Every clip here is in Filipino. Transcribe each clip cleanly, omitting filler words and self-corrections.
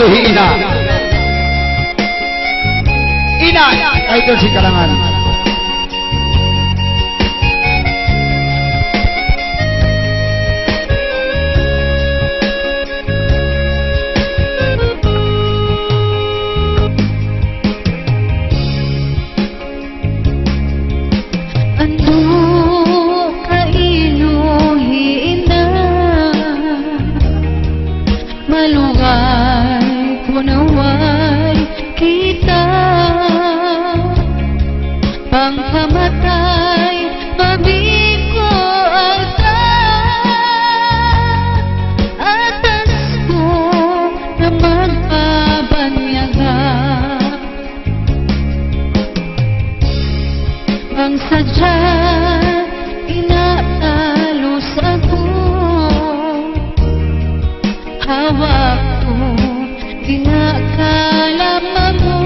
Ina. Ina, idol si Kalangan. Malugay punaway kita, pangkamatay mabiko agta, atas ko na magpabanyaga, ang sadya inatalos ako. Hawak ko, kinakalama mo,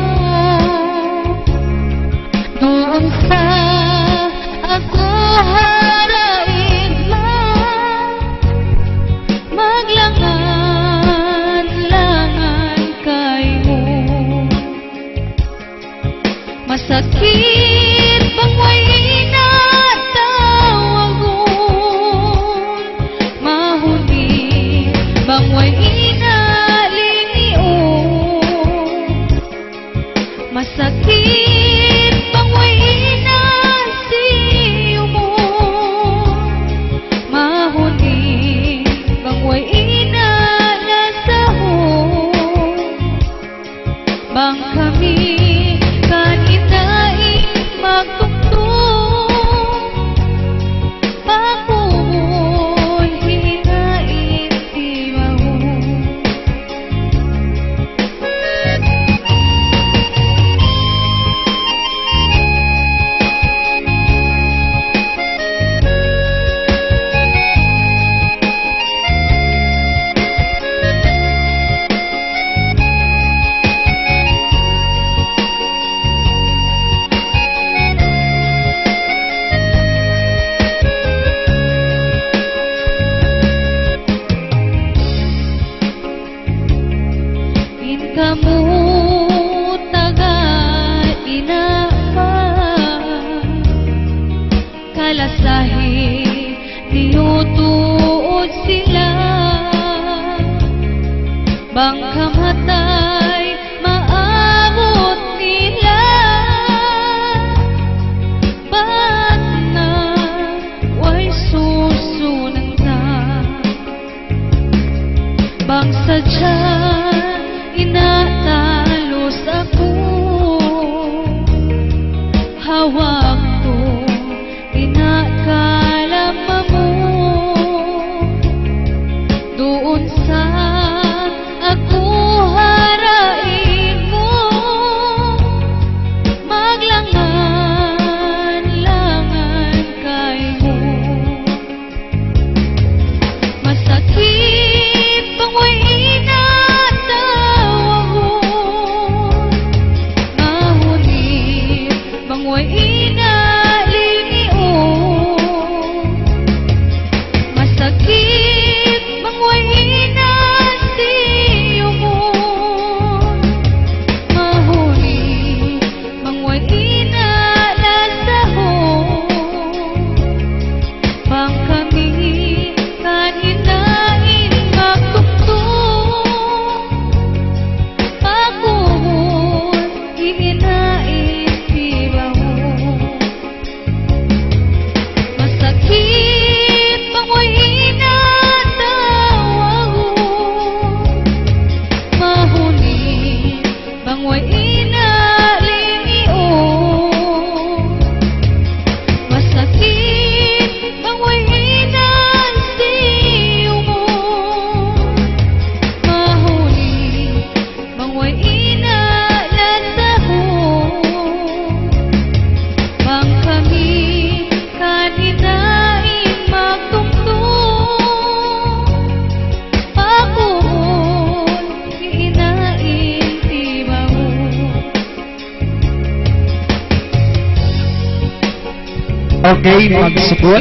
doon sa ako harain mo, maglangan-langan kayo. Masakit bang may inatawag mo, mahuli bang may inaliniw, masakit bang may inasiyo mo, mahuli bang may inalasaho, bang kami kaninain magtugtog, bakul hinain di mahu. Kamu taga inapa, kalasahi tinutuod sila, bang kamatay maabot nila, ba't na way susunan na, bang sadya inatalos ako, hawak ko, kinakalama mo, doon sa ako harain mo, maglangan-langan kayo. Masakit bang may way inaliniw, masakit bang way inasiyo mo, mahuli bang way inalasaho, bang kami kaninain magtugtog, bakul hinain di bahu. Masakit bang may inatawag, mahuli bang may inaliniw, masakit bang may inasiyo mo, mahuli bang may inalasaho, bang kami kaninain magtugtog, bakul hinain di bahu. Okay, mga bisipul.